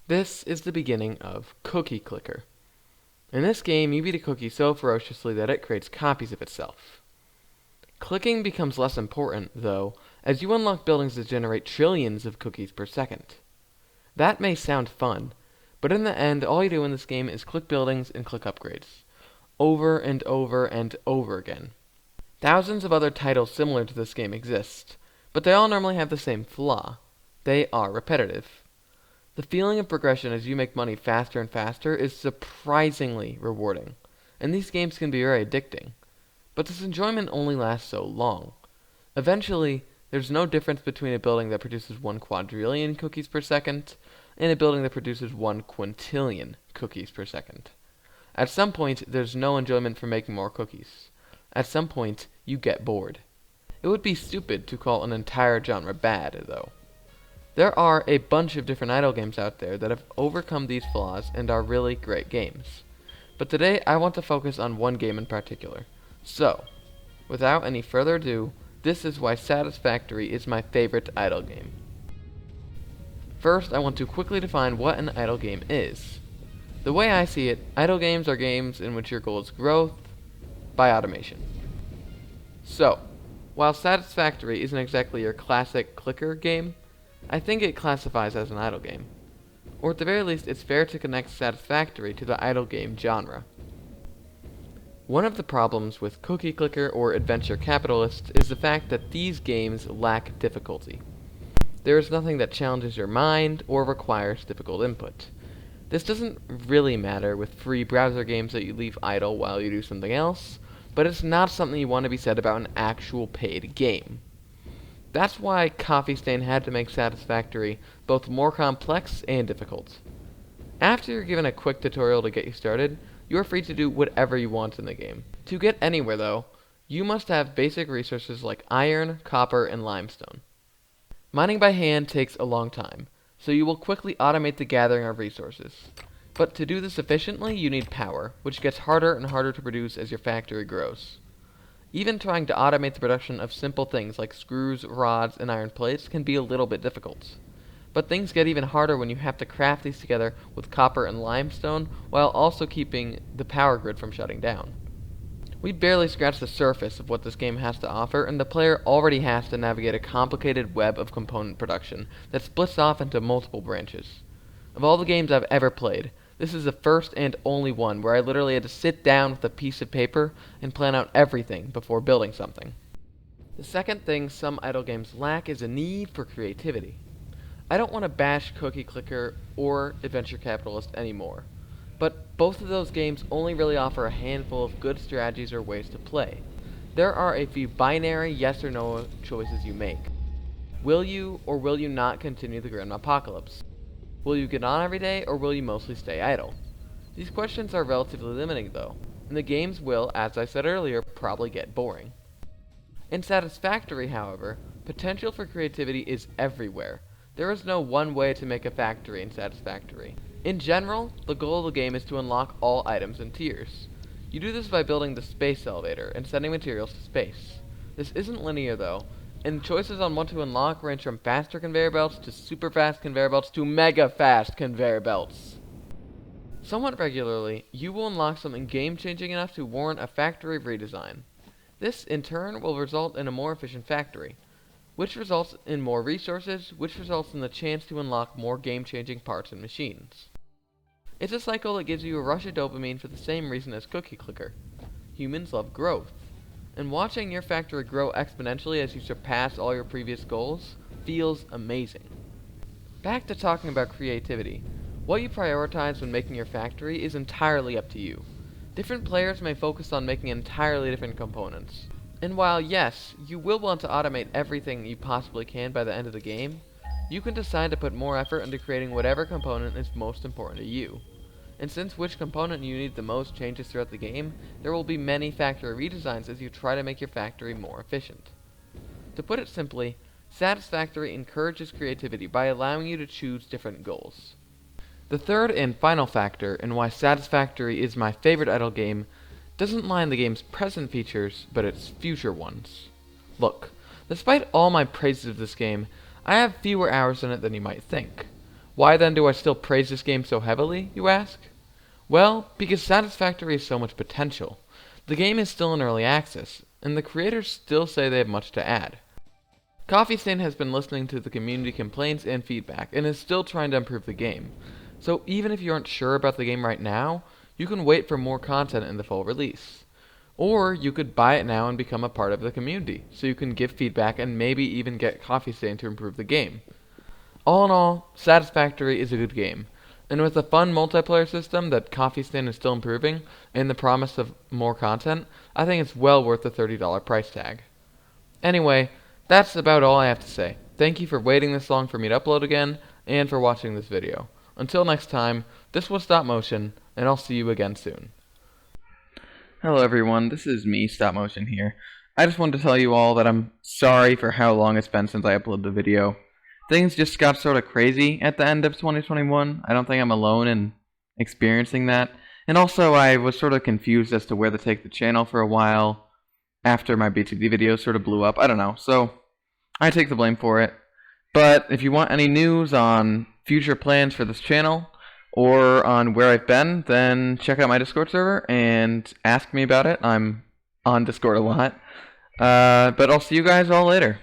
This is the beginning of Cookie Clicker. In this game, you beat a cookie so ferociously that it creates copies of itself. Clicking becomes less important, though, as you unlock buildings that generate trillions of cookies per second. That may sound fun, but in the end, all you do in this game is click buildings and click upgrades, over and over and over again. Thousands of other titles similar to this game exist, but they all normally have the same flaw. They are repetitive. The feeling of progression as you make money faster and faster is surprisingly rewarding, and these games can be very addicting. But this enjoyment only lasts so long. Eventually, there's no difference between a building that produces 1 quadrillion cookies per second and a building that produces 1 quintillion cookies per second. At some point, there's no enjoyment from making more cookies. At some point, you get bored. It would be stupid to call an entire genre bad, though. There are a bunch of different idle games out there that have overcome these flaws and are really great games. But today I want to focus on one game in particular. So, without any further ado, this is why Satisfactory is my favorite idle game. First, I want to quickly define what an idle game is. The way I see it, idle games are games in which your goal is growth by automation. So, while Satisfactory isn't exactly your classic clicker game, I think it classifies as an idle game. Or at the very least, it's fair to connect Satisfactory to the idle game genre. One of the problems with Cookie Clicker or Adventure Capitalist is the fact that these games lack difficulty. There is nothing that challenges your mind or requires difficult input. This doesn't really matter with free browser games that you leave idle while you do something else, but it's not something you want to be said about an actual paid game. That's why Coffee Stain had to make Satisfactory both more complex and difficult. After you're given a quick tutorial to get you started, you are free to do whatever you want in the game. To get anywhere though, you must have basic resources like iron, copper, and limestone. Mining by hand takes a long time, so you will quickly automate the gathering of resources. But to do this efficiently, you need power, which gets harder and harder to produce as your factory grows. Even trying to automate the production of simple things like screws, rods, and iron plates can be a little bit difficult. But things get even harder when you have to craft these together with copper and limestone while also keeping the power grid from shutting down. We barely scratched the surface of what this game has to offer, and the player already has to navigate a complicated web of component production that splits off into multiple branches. Of all the games I've ever played, this is the first and only one where I literally had to sit down with a piece of paper and plan out everything before building something. The second thing some idle games lack is a need for creativity. I don't want to bash Cookie Clicker or Adventure Capitalist anymore, but both of those games only really offer a handful of good strategies or ways to play. There are a few binary yes or no choices you make. Will you or will you not continue the Grand Apocalypse? Will you get on every day, or will you mostly stay idle? These questions are relatively limiting, though, and the games will, as I said earlier, probably get boring. In Satisfactory, however, potential for creativity is everywhere. There is no one way to make a factory in Satisfactory. In general, the goal of the game is to unlock all items in tiers. You do this by building the space elevator and sending materials to space. This isn't linear, though, and choices on what to unlock range from faster conveyor belts to super fast conveyor belts to mega fast conveyor belts. Somewhat regularly, you will unlock something game-changing enough to warrant a factory redesign. This, in turn, will result in a more efficient factory, which results in more resources, which results in the chance to unlock more game-changing parts and machines. It's a cycle that gives you a rush of dopamine for the same reason as Cookie Clicker. Humans love growth, and watching your factory grow exponentially as you surpass all your previous goals feels amazing. Back to talking about creativity. What you prioritize when making your factory is entirely up to you. Different players may focus on making entirely different components. And while yes, you will want to automate everything you possibly can by the end of the game, you can decide to put more effort into creating whatever component is most important to you. And since which component you need the most changes throughout the game, there will be many factory redesigns as you try to make your factory more efficient. To put it simply, Satisfactory encourages creativity by allowing you to choose different goals. The third and final factor in why Satisfactory is my favorite idle game doesn't lie in the game's present features, but its future ones. Look, despite all my praises of this game, I have fewer hours in it than you might think. Why then do I still praise this game so heavily, you ask? Well, because Satisfactory has so much potential. The game is still in early access, and the creators still say they have much to add. Coffee Stain has been listening to the community complaints and feedback, and is still trying to improve the game. So even if you aren't sure about the game right now, you can wait for more content in the full release. Or you could buy it now and become a part of the community, so you can give feedback and maybe even get Coffee Stain to improve the game. All in all, Satisfactory is a good game, and with a fun multiplayer system that Coffee Stain is still improving, and the promise of more content, I think it's well worth the $30 price tag. Anyway, that's about all I have to say. Thank you for waiting this long for me to upload again, and for watching this video. Until next time, this was Stop Motion, and I'll see you again soon. Hello everyone, this is me, Stop Motion here. I just wanted to tell you all that I'm sorry for how long it's been since I uploaded the video. Things just got sort of crazy at the end of 2021. I don't think I'm alone in experiencing that. And also, I was sort of confused as to where to take the channel for a while after my BTD video sort of blew up. I don't know, so I take the blame for it. But if you want any news on future plans for this channel, or on where I've been, then check out my Discord server and ask me about it. I'm on Discord a lot. But I'll see you guys all later.